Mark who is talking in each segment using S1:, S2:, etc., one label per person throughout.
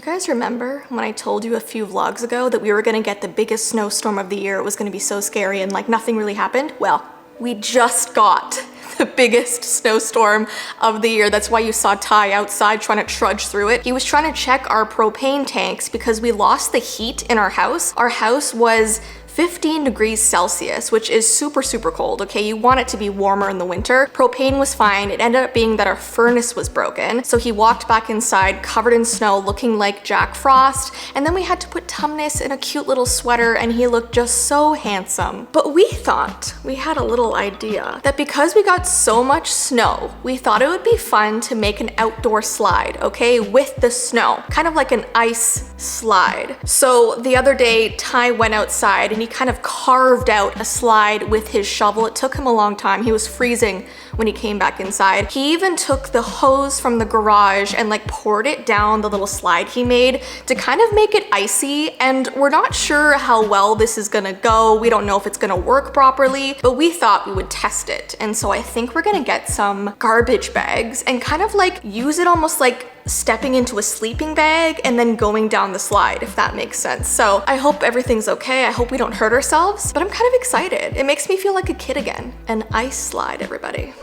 S1: guys remember when I told you a few vlogs ago that we were gonna get the biggest snowstorm of the year? It was gonna be so scary and like nothing really happened? Well, we just got the biggest snowstorm of the year. That's why you saw Ty outside trying to trudge through it. He was trying to check our propane tanks because we lost the heat in our house. Our house was 15 degrees Celsius, which is super, super cold, okay? You want it to be warmer in the winter. Propane was fine. It ended up being that our furnace was broken. So he walked back inside covered in snow, looking like Jack Frost. And then we had to put Tumnus in a cute little sweater and he looked just so handsome. But we thought, we had a little idea that because we got so much snow, we thought it would be fun to make an outdoor slide, okay? With the snow, kind of like an ice slide. So the other day, Ty went outside and he kind of carved out a slide with his shovel. It took him a long time. He was freezing when he came back inside. He even took the hose from the garage and like poured it down the little slide he made to kind of make it icy. And we're not sure how well this is gonna go. We don't know if it's gonna work properly, but we thought we would test it. And so I think we're gonna get some garbage bags and kind of like use it almost like stepping into a sleeping bag and then going down the slide, if that makes sense. So I hope everything's okay. I hope we don't hurt ourselves, but I'm kind of excited. It makes me feel like a kid again. An ice slide, everybody.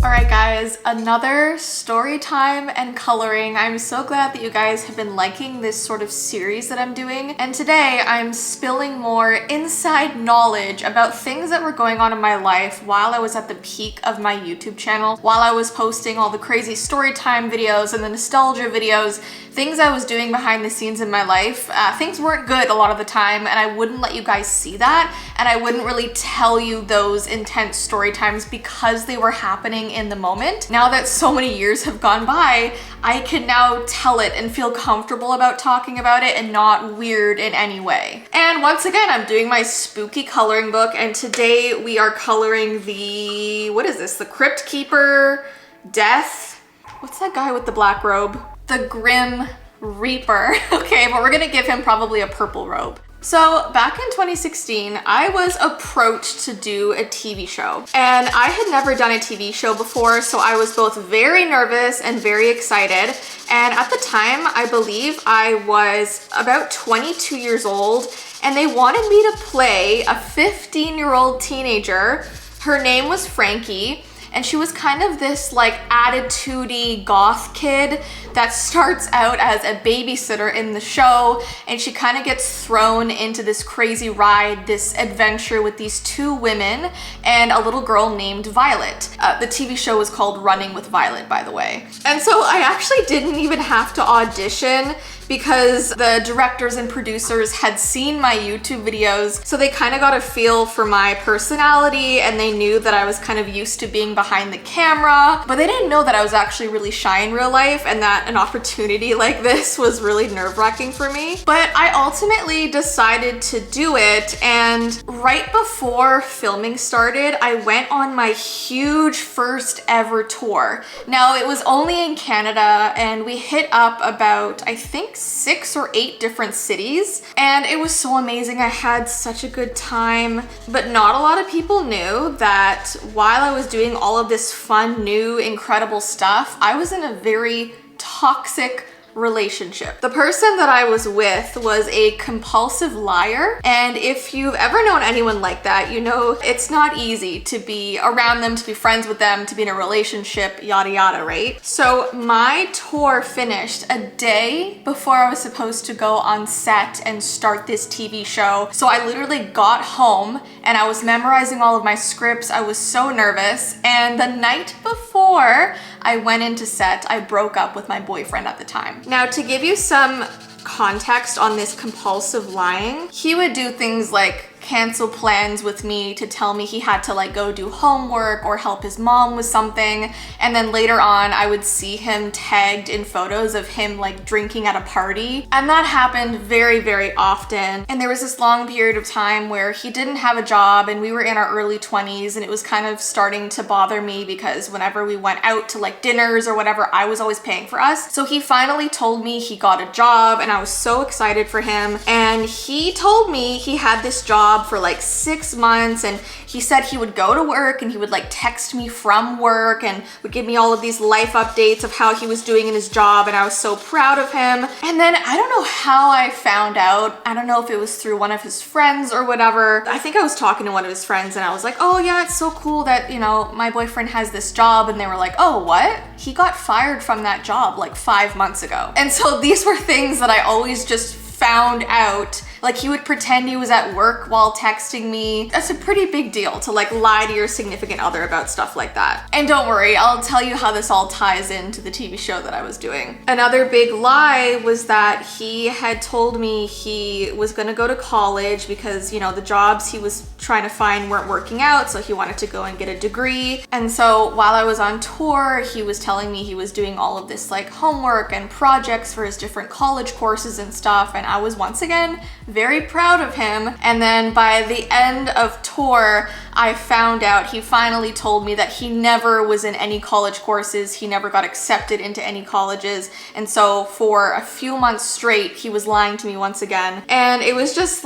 S1: Alright guys, another story time and coloring. I'm so glad that you guys have been liking this sort of series that I'm doing. And today I'm spilling more inside knowledge about things that were going on in my life while I was at the peak of my YouTube channel, while I was posting all the crazy story time videos and the nostalgia videos, things I was doing behind the scenes in my life. Things weren't good a lot of the time and I wouldn't let you guys see that, and I wouldn't really tell you those intense story times because they were happening in the moment. Now that so many years have gone by, I can now tell it and feel comfortable about talking about it and not weird in any way. And once again, I'm doing my spooky coloring book, and today we are coloring the, what is this? The Crypt Keeper, Death. What's that guy with the black robe? The Grim Reaper. Okay, but we're gonna give him probably a purple robe. So back in 2016, I was approached to do a TV show, and I had never done a TV show before, so I was both very nervous and very excited. And at the time, I believe I was about 22 years old, and they wanted me to play a 15-year-old teenager. Her name was Frankie, and she was kind of this like attitude-y goth kid that starts out as a babysitter in the show, and she kind of gets thrown into this crazy ride, this adventure with these two women and a little girl named Violet. The TV show was called Running with Violet, by the way. And so I actually didn't even have to audition because the directors and producers had seen my YouTube videos, so they kind of got a feel for my personality and they knew that I was kind of used to being behind the camera, but they didn't know that I was actually really shy in real life and that an opportunity like this was really nerve-wracking for me. But I ultimately decided to do it, and right before filming started, I went on my huge first ever tour. Now, it was only in Canada and we hit up about, I think, 6 or 8 different cities, and it was so amazing. I had such a good time, but not a lot of people knew that while I was doing all of this fun, new, incredible stuff, I was in a very toxic relationship. The person that I was with was a compulsive liar, and if you've ever known anyone like that, you know it's not easy to be around them, to be friends with them, to be in a relationship, yada yada, right? So my tour finished a day before I was supposed to go on set and start this TV show. So I literally got home and I was memorizing all of my scripts. I was so nervous, and the night before I went into set, I broke up with my boyfriend at the time. Now, to give you some context on this compulsive lying, he would do things like cancel plans with me to tell me he had to like go do homework or help his mom with something. And then later on, I would see him tagged in photos of him like drinking at a party. And that happened very, very often. And there was this long period of time where he didn't have a job and we were in our early 20s, and it was kind of starting to bother me because whenever we went out to like dinners or whatever, I was always paying for us. So he finally told me he got a job, and I was so excited for him. And he told me he had this job for like 6 months, and he said he would go to work and he would like text me from work and would give me all of these life updates of how he was doing in his job, and I was so proud of him. And then I don't know how I found out. I don't know if it was through one of his friends or whatever. I think I was talking to one of his friends and I was like, oh yeah, it's so cool that, you know, my boyfriend has this job. And they were like, oh, what? He got fired from that job like 5 months ago. And so these were things that I always just found out. Like, he would pretend he was at work while texting me. That's a pretty big deal to like lie to your significant other about stuff like that. And don't worry, I'll tell you how this all ties into the TV show that I was doing. Another big lie was that he had told me he was gonna go to college because, you know, the jobs he was trying to find weren't working out, so he wanted to go and get a degree. And so while I was on tour, he was telling me he was doing all of this like homework and projects for his different college courses and stuff, and I was once again very proud of him. And then by the end of tour, I found out he finally told me that he never was in any college courses. He never got accepted into any colleges. And so for a few months straight, he was lying to me once again. And it was just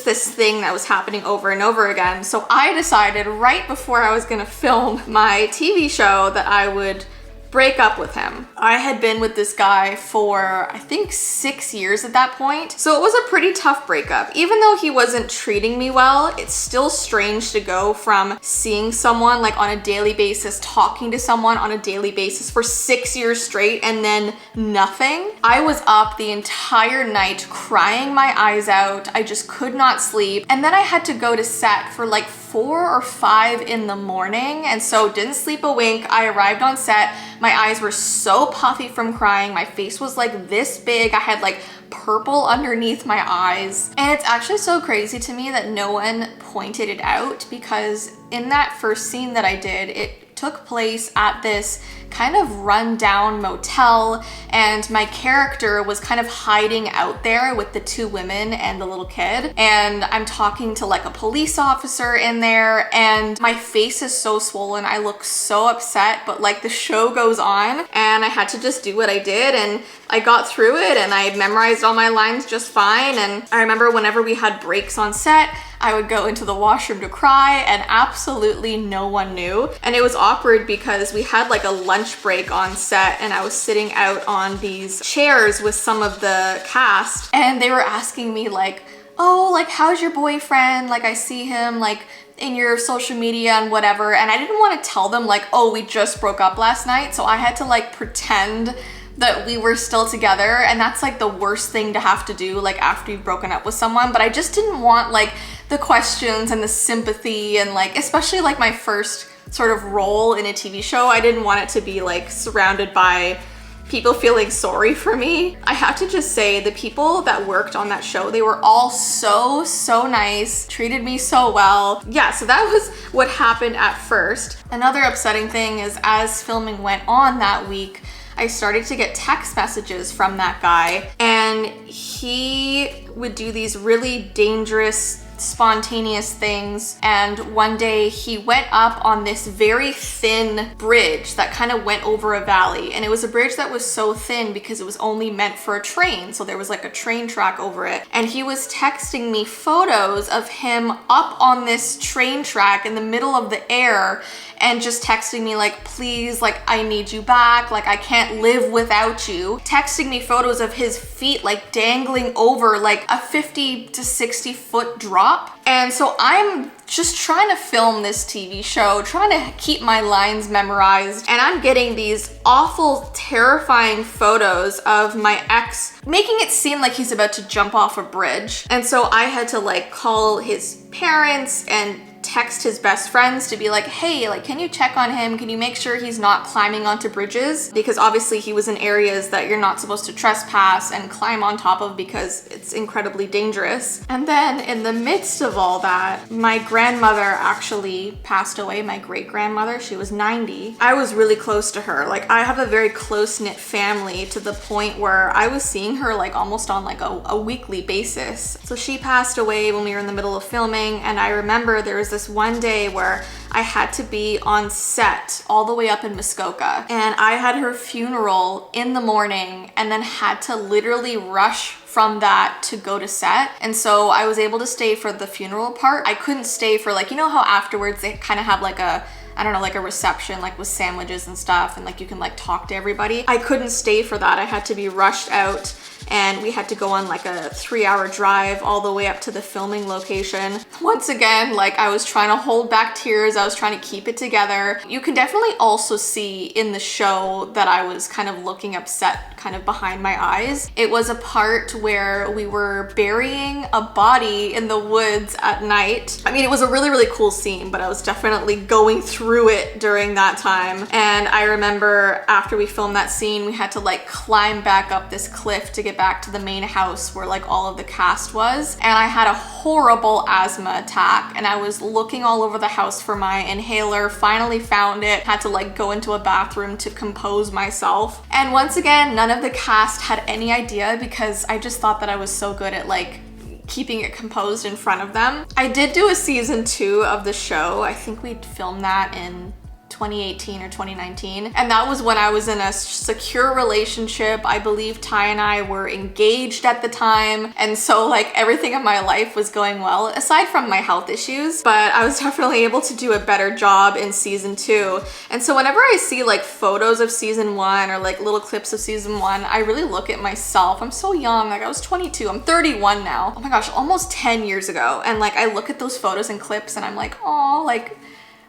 S1: this thing that was happening over and over again. So I decided right before I was gonna film my TV show that I would break up with him. I had been with this guy for I think 6 years at that point. So it was a pretty tough breakup. Even though he wasn't treating me well, it's still strange to go from seeing someone like on a daily basis, talking to someone on a daily basis for 6 years straight and then nothing. I was up the entire night crying my eyes out. I just could not sleep. And then I had to go to set for like 4 or 5 in the morning, and so didn't sleep a wink. I arrived on set. My eyes were so puffy from crying. My face was like this big. I had like purple underneath my eyes. And it's actually so crazy to me that no one pointed it out, because in that first scene that I did, it took place at this kind of run-down motel, and my character was kind of hiding out there with the 2 women and the little kid. And I'm talking to like a police officer in there, and my face is so swollen. I look so upset, but like the show goes on and I had to just do what I did, and I got through it, and I memorized all my lines just fine. And I remember whenever we had breaks on set, I would go into the washroom to cry, and absolutely no one knew. And it was awkward because we had like a lunch break on set, and I was sitting out on these chairs with some of the cast, and they were asking me like, oh, like, how's your boyfriend? Like, I see him like in your social media and whatever. And I didn't want to tell them like, oh, we just broke up last night. So I had to like pretend that we were still together, and that's like the worst thing to have to do like after you've broken up with someone. But I just didn't want like the questions and the sympathy, and like especially like my first sort of role in a TV show, I didn't want it to be like surrounded by people feeling sorry for me. I have to just say, the people that worked on that show, they were all so nice, treated me so well. Yeah, so that was what happened at first. Another upsetting thing is, as filming went on that week, I started to get text messages from that guy, and he would do these really dangerous, spontaneous things. And one day he went up on this very thin bridge that kind of went over a valley, and it was a bridge that was so thin because it was only meant for a train, so there was like a train track over it. And he was texting me photos of him up on this train track in the middle of the air, and just texting me like, please, like, I need you back, like, I can't live without you. Texting me photos of his feet like dangling over like a 50 to 60 foot drop. And so I'm just trying to film this TV show, trying to keep my lines memorized, and I'm getting these awful, terrifying photos of my ex, making it seem like he's about to jump off a bridge. And so I had to like call his parents and text his best friends to be like, hey, like, can you check on him? Can you make sure he's not climbing onto bridges? Because obviously he was in areas that you're not supposed to trespass and climb on top of because it's incredibly dangerous. And then in the midst of all that, my grandmother actually passed away, my great-grandmother. She was 90. I was really close to her. Like, I have a very close-knit family to the point where I was seeing her like almost on like a weekly basis. So she passed away when we were in the middle of filming, and I remember there was this one day where I had to be on set all the way up in Muskoka, and I had her funeral in the morning and then had to literally rush from that to go to set. And so I was able to stay for the funeral part. I couldn't stay for, like, you know how afterwards they kind of have like a, I don't know, like a reception, like with sandwiches and stuff, and like you can like talk to everybody. I couldn't stay for that. I had to be rushed out, and we had to go on like a 3-hour drive all the way up to the filming location. Once again, like, I was trying to hold back tears. I was trying to keep it together. You can definitely also see in the show that I was kind of looking upset kind of behind my eyes. It was a part where we were burying a body in the woods at night. I mean, it was a really, really cool scene, but I was definitely going through it during that time. And I remember after we filmed that scene, we had to like climb back up this cliff to get back to the main house where like all of the cast was. And I had a horrible asthma attack, and I was looking all over the house for my inhaler, finally found it, had to like go into a bathroom to compose myself. And once again, none of the cast had any idea, because I just thought that I was so good at like keeping it composed in front of them. I did do a season 2 of the show. I think we filmed that in 2018 or 2019. And that was when I was in a secure relationship. I believe Ty and I were engaged at the time. And so like everything in my life was going well, aside from my health issues, but I was definitely able to do a better job in season 2. And so whenever I see like photos of season 1 or like little clips of season 1, I really look at myself. I'm so young. Like, I was 22, I'm 31 now. Oh my gosh, almost 10 years ago. And like, I look at those photos and clips and I'm like, oh, like,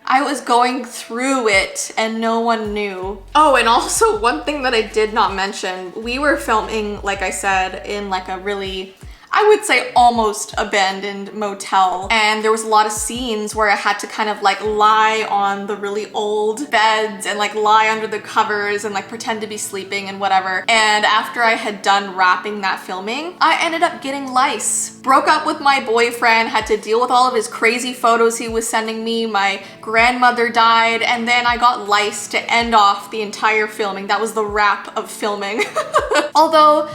S1: I was going through it and no one knew. Oh, and also one thing that I did not mention, we were filming, like I said, in like a really, I would say almost abandoned motel. And there was a lot of scenes where I had to kind of like lie on the really old beds and like lie under the covers and like pretend to be sleeping and whatever. And after I had done wrapping that filming, I ended up getting lice. Broke up with my boyfriend, had to deal with all of his crazy photos he was sending me. My grandmother died, and then I got lice to end off the entire filming. That was the wrap of filming. Although,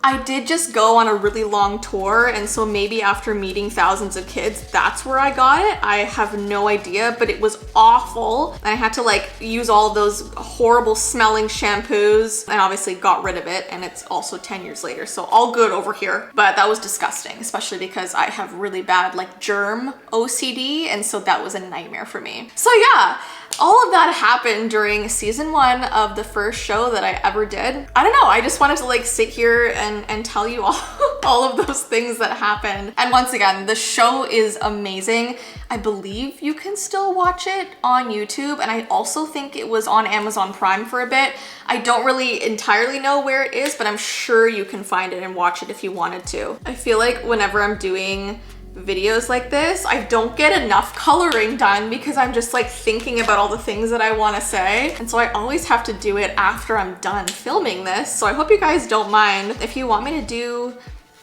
S1: I did just go on a really long tour, and so maybe after meeting thousands of kids, that's where I got it. I have no idea, but it was awful. And I had to like use all of those horrible smelling shampoos, and obviously got rid of it, and it's also 10 years later, so all good over here. But that was disgusting, especially because I have really bad like germ OCD, and so that was a nightmare for me. So yeah, all of that happened during season 1 of the first show that I ever did. I don't know, I just wanted to like sit here and tell you all of those things that happened. And once again, the show is amazing. I believe you can still watch it on YouTube, and I also think it was on Amazon Prime for a bit. I don't really entirely know where it is, but I'm sure you can find it and watch it if you wanted to. I feel like whenever I'm doing videos like this, I don't get enough coloring done because I'm just like thinking about all the things that I want to say, and so I always have to do it after I'm done filming this. So I hope you guys don't mind. If you want me to do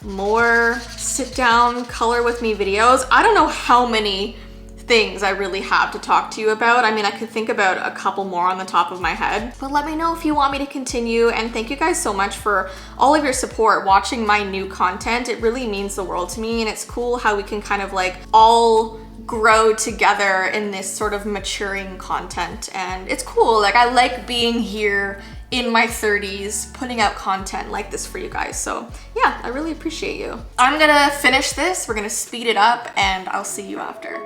S1: more sit down color with me videos, I don't know how many things I really have to talk to you about. I mean, I could think about a couple more on the top of my head, but let me know if you want me to continue. And thank you guys so much for all of your support watching my new content. It really means the world to me, and it's cool how we can kind of like all grow together in this sort of maturing content. And it's cool, like I like being here in my 30s putting out content like this for you guys. So yeah, I really appreciate you. I'm gonna finish this, we're gonna speed it up, and I'll see you after.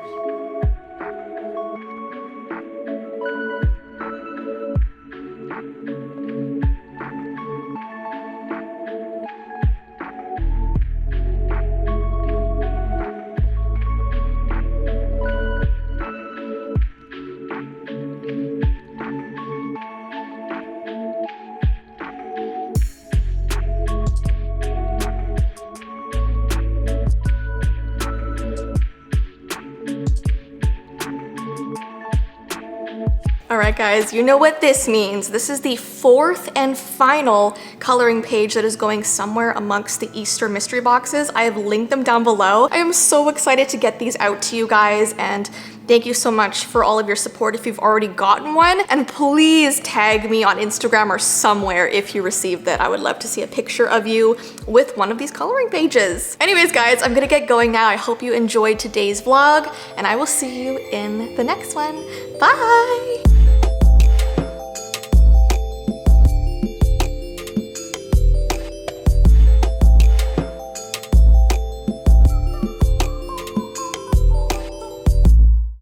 S1: All right, guys, you know what this means. This is the fourth and final coloring page that is going somewhere amongst the Easter mystery boxes. I have linked them down below. I am so excited to get these out to you guys, and thank you so much for all of your support if you've already gotten one. And please tag me on Instagram or somewhere if you received it. I would love to see a picture of you with one of these coloring pages. Anyways, guys, I'm gonna get going now. I hope you enjoyed today's vlog, and I will see you in the next one. Bye!